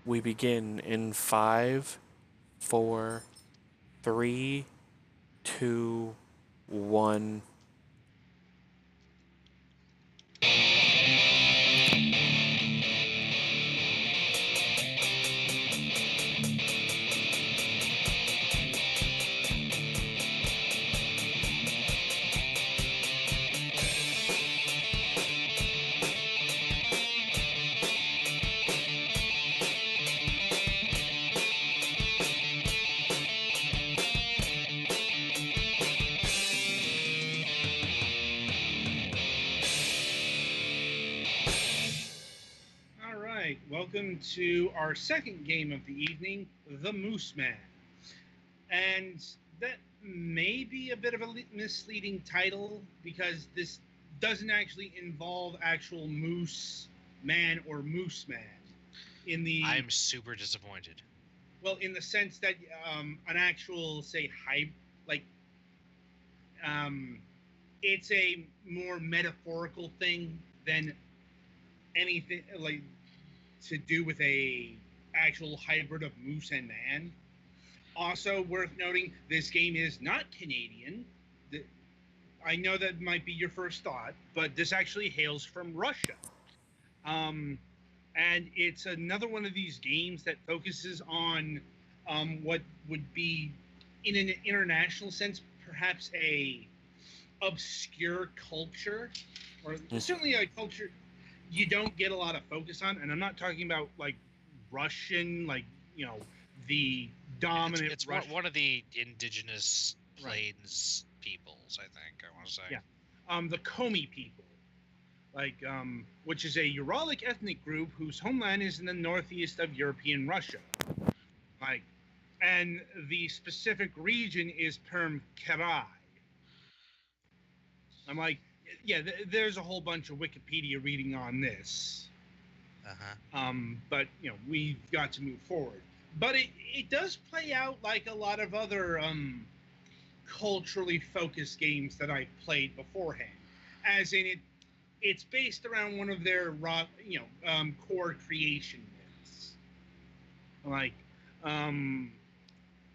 We begin in five, four, three, two, one. All right, welcome to our second game of the evening, the Mooseman. And that may be a bit of a misleading title because this doesn't actually involve actual moose man or moose man in the I'm super disappointed. in the sense that an actual say like um, it's a more metaphorical thing than anything like to do with a actual hybrid of moose and man. Also worth noting, this game is not Canadian. I know that might be your first thought, but this actually hails from Russia. Um, and it's another one of these games that focuses on what would be, in an international sense, perhaps a obscure culture, or certainly a culture you don't get a lot of focus on. And I'm not talking about like Russian, like you know, the dominant It's Russian. one of the indigenous Right. plains peoples, I think I want to say. Yeah. The Komi people, which is a Uralic ethnic group whose homeland is in the northeast of European Russia. Like, and the specific region is Perm-Kerai. I'm like, yeah, there's a whole bunch of Wikipedia reading on this. But we've got to move forward. But it does play out like a lot of other culturally focused games that I played beforehand. As in, it's based around one of their core creation myths, like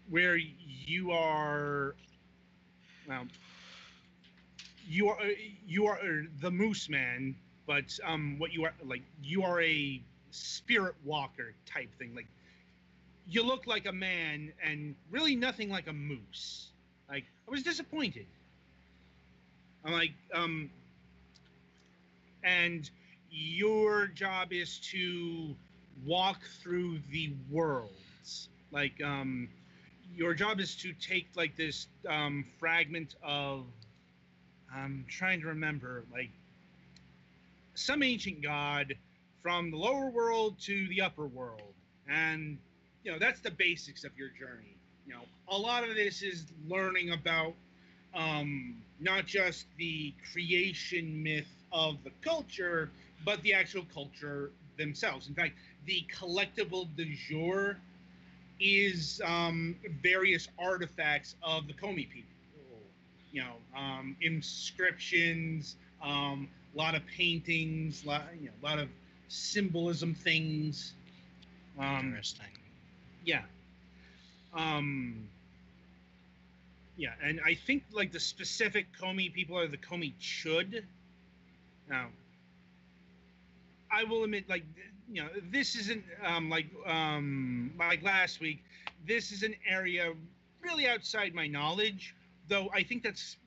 where you are, well, you are the Moose Man, but what you are like you are a spirit walker type thing. Like you look like a man and really nothing like a moose. Like I was disappointed. I'm like and your job is to walk through the worlds. Like your job is to take like this fragment of, I'm trying to remember, like some ancient god from the lower world to the upper world, and that's the basics of your journey. A lot of this is learning about not just the creation myth of the culture, but the actual culture themselves. In fact, the collectible du jour is various artifacts of the Komi people. Inscriptions, a lot of paintings, a lot of symbolism things. Interesting. Yeah. Yeah, and I think like the specific Komi people are the Komi Chud. Now, I will admit, like this isn't like last week. This is an area really outside my knowledge, though I think that's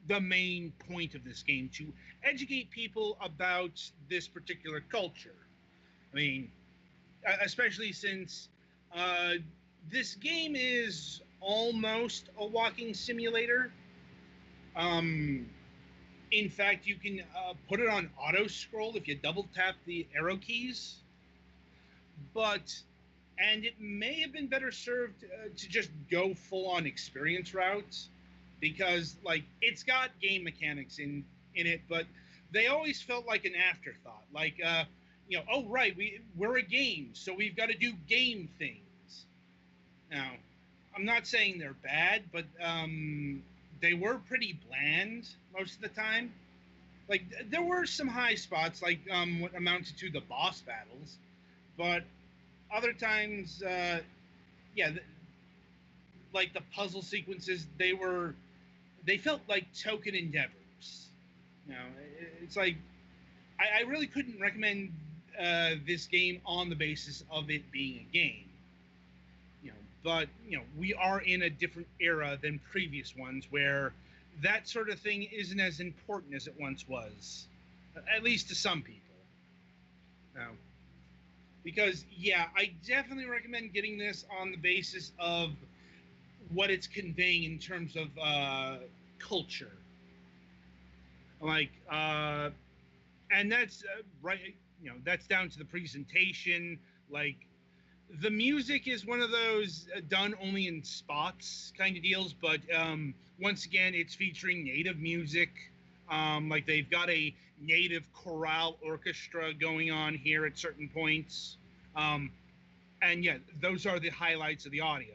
the main point of this game, to educate people about this particular culture. I mean, especially since this game is almost a walking simulator. Um, in fact, you can put it on auto scroll if you double tap the arrow keys. And it may have been better served to just go full on experience routes, because like it's got game mechanics in it, but they always felt like an afterthought. Like oh right, we're a game, so we've got to do game things. Now, I'm not saying they're bad, but they were pretty bland most of the time. Like there were some high spots, like what amounted to the boss battles, but Other times, yeah, like the puzzle sequences, they felt like token endeavors. You know, it's like I really couldn't recommend this game on the basis of it being a game. You know, but we are in a different era than previous ones where that sort of thing isn't as important as it once was, at least to some people. Now, because yeah, I definitely recommend getting this on the basis of what it's conveying in terms of culture, like and that's right. That's down to the presentation. Like the music is one of those done only in spots kind of deals, but once again, it's featuring native music. Like they've got a native chorale orchestra going on here at certain points. And yeah, those are the highlights of the audio.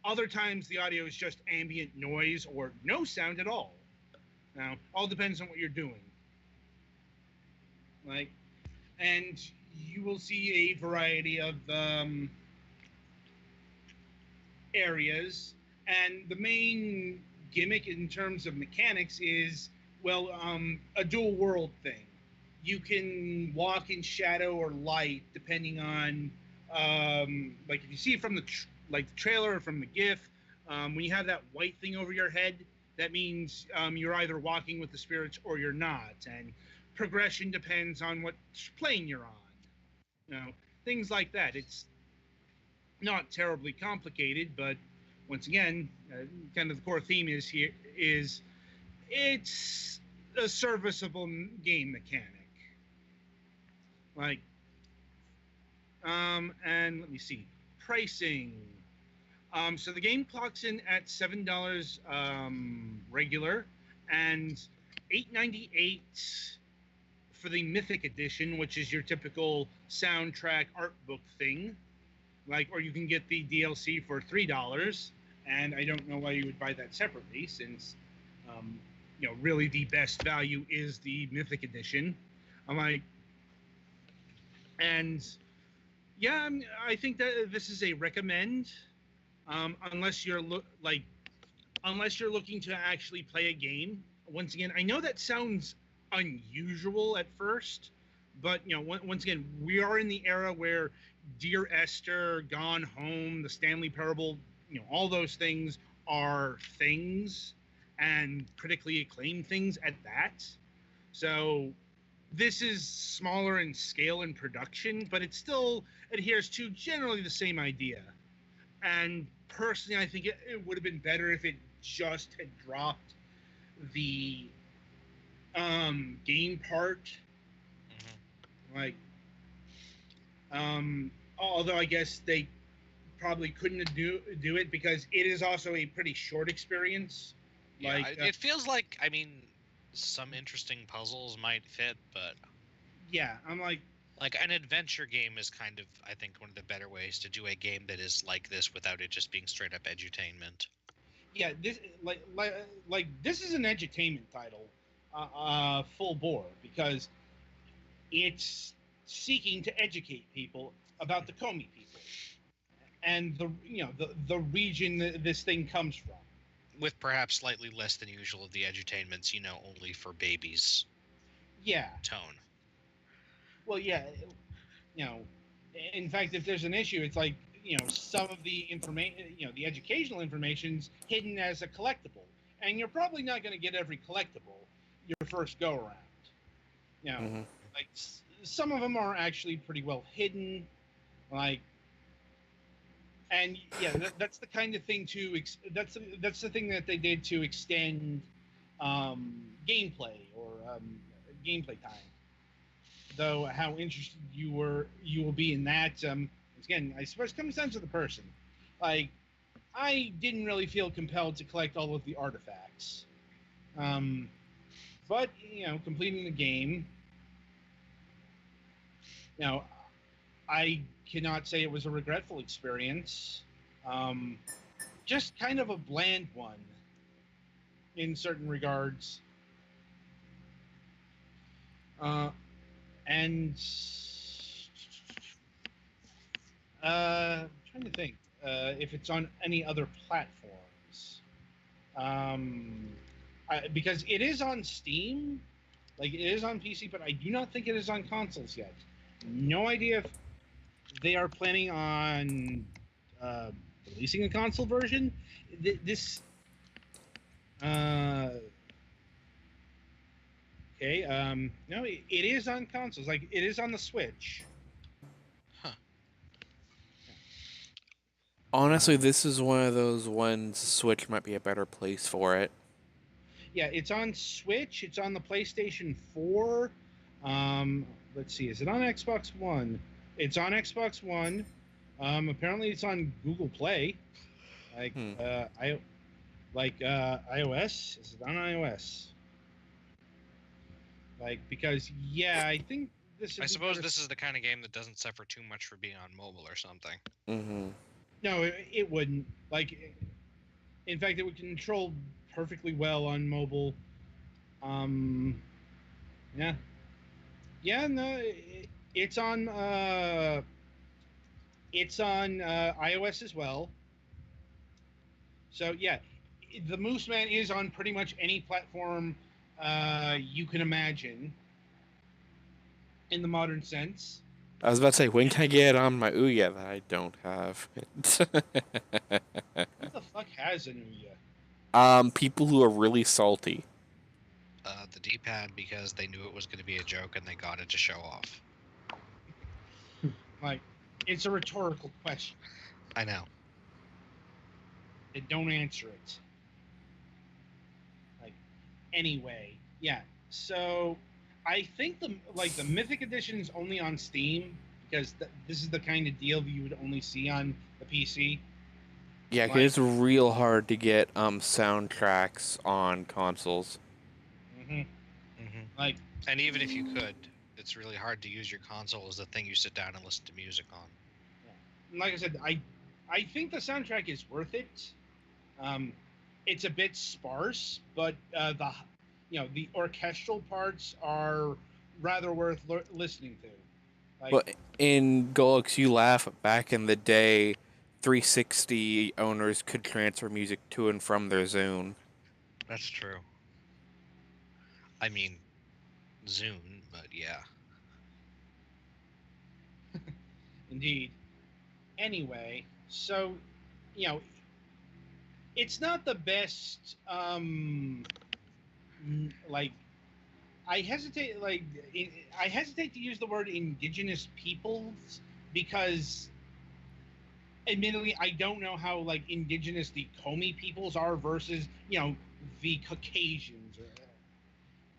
Other times, the audio is just ambient noise or no sound at all. Now, all depends on what you're doing. Like, and you will see a variety of areas, and the main gimmick in terms of mechanics is a dual world thing. You can walk in shadow or light depending on like if you see it from the trailer or from the GIF. When you have that white thing over your head, that means you're either walking with the spirits or you're not, and progression depends on what plane you're on. You know, things like that. It's not terribly complicated, but once again, kind of the core theme is it's a serviceable game mechanic. Like, and let me see, pricing. So the game clocks in at $7 regular and $8.98 for the Mythic Edition, which is your typical soundtrack art book thing. Like, or you can get the DLC for $3, and I don't know why you would buy that separately, since really the best value is the Mythic Edition. I'm like, and yeah, I think that this is a recommend, unless you're unless you're looking to actually play a game. Once again, I know that sounds unusual at first, but once again, we are in the era where Dear Esther, Gone Home, the Stanley Parable, all those things are things, and critically acclaimed things at that. So this is smaller in scale and production, but it still adheres to generally the same idea. And personally, I think it would have been better if it just had dropped the game part. Like, although I guess they probably couldn't do it because it is also a pretty short experience. Yeah, Like, it feels like, I mean, some interesting puzzles might fit, but yeah, I'm like an adventure game is kind of, I think, one of the better ways to do a game that is like this without it just being straight up edutainment. Yeah, this like this is an edutainment title, full bore, because it's seeking to educate people about the Komi people and the region that this thing comes from. With perhaps slightly less than usual of the edutainments, only for babies. Yeah. Tone. Well, yeah, in fact, if there's an issue, it's like, some of the information, the educational information's hidden as a collectible, and you're probably not going to get every collectible your first go around. Like some of them are actually pretty well hidden, like, and yeah, that's the kind of thing that's the thing that they did to extend gameplay or gameplay time. Though how interested you will be in that, again, I suppose comes down to the person. Like, I didn't really feel compelled to collect all of the artifacts, but completing the game, I cannot say it was a regretful experience. Just kind of a bland one in certain regards. And I'm trying to think if it's on any other platforms. Um, because it is on Steam, like it is on PC, but I do not think it is on consoles yet. No idea if they are planning on uh, releasing a console version. This okay. No, it is on consoles. Like it is on the Switch. Huh. Honestly, this is one of those ones Switch might be a better place for it. Yeah, it's on Switch. It's on the PlayStation 4. Let's see. Is it on Xbox One? It's on Xbox One. Apparently, it's on Google Play. Like Hmm. iOS. Is it on iOS? Like because yeah, I think this. I suppose this is the kind of game that doesn't suffer too much for being on mobile or something. Mm-hmm. No, it wouldn't. Like, in fact, it would control perfectly well on mobile. Um, yeah, yeah. No, it's on. It's on iOS as well. So yeah, the Mooseman is on pretty much any platform you can imagine in the modern sense. I was about to say, when can I get it on my Ouya that I don't have? Who the fuck has an Ouya? People who are really salty. The D-pad because they knew it was going to be a joke and they got it to show off. Like, it's a rhetorical question. I know. They don't answer it. Like, anyway, yeah. So, I think the Mythic Edition is only on Steam because this is the kind of deal you would only see on the PC. Yeah, 'cause Like, it's real hard to get soundtracks on consoles. like, And even if you could, it's really hard to use your console as the thing you sit down and listen to music on. like I said, I think the soundtrack is worth it. It's a bit sparse, but the orchestral parts are rather worth listening to. Like, But in Golux, you laugh. Back in the day, 360 owners could transfer music to and from their Zune. That's true. I mean, Zune, but yeah. indeed. Anyway, so it's not the best. Like I hesitate. I hesitate to use the word indigenous peoples because admittedly, I don't know how like indigenous the Komi peoples are versus the Caucasians or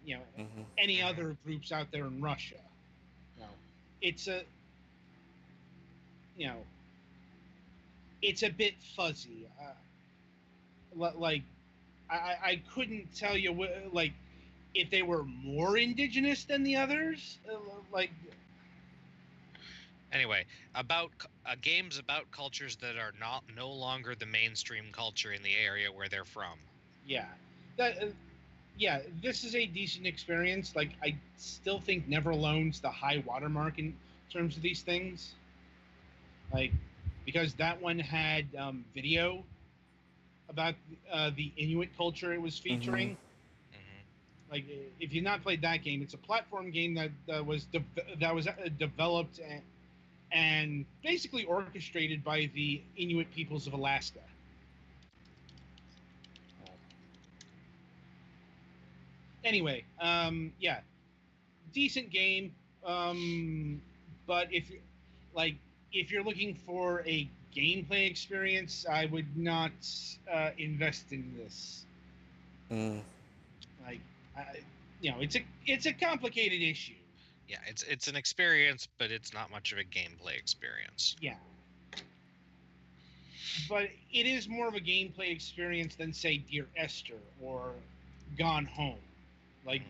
Mm-hmm. any other groups out there in Russia. It's a you know it's a bit fuzzy. Like I couldn't tell you like if they were more indigenous than the others. Like Anyway, about games about cultures that are no longer the mainstream culture in the area where they're from. yeah, that yeah, this is a decent experience. Like I still think Never Alone's the high watermark in terms of these things. Like because that one had video about the Inuit culture it was featuring. Mm-hmm. Like if you've not played that game, it's a platform game that was developed and basically orchestrated by the Inuit peoples of Alaska. Anyway, yeah, decent game. But if you're looking for a gameplay experience, I would not invest in this. Mm. Like, I, it's a complicated issue. Yeah, it's an experience, but it's not much of a gameplay experience. Yeah. But it is more of a gameplay experience than, say, Dear Esther or Gone Home. Like,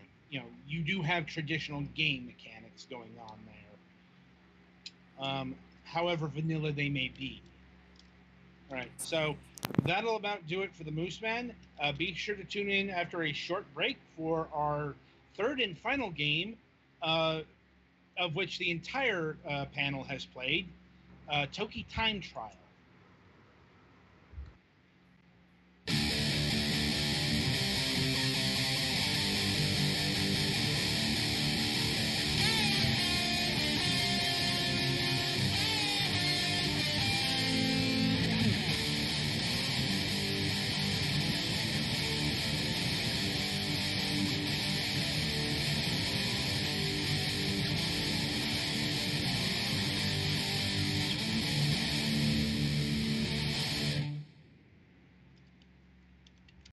you do have traditional game mechanics going on there. However vanilla they may be. All right, so that'll about do it for the Mooseman. Be sure to tune in after a short break for our third and final game, of which the entire panel has played. Toki Time Trial.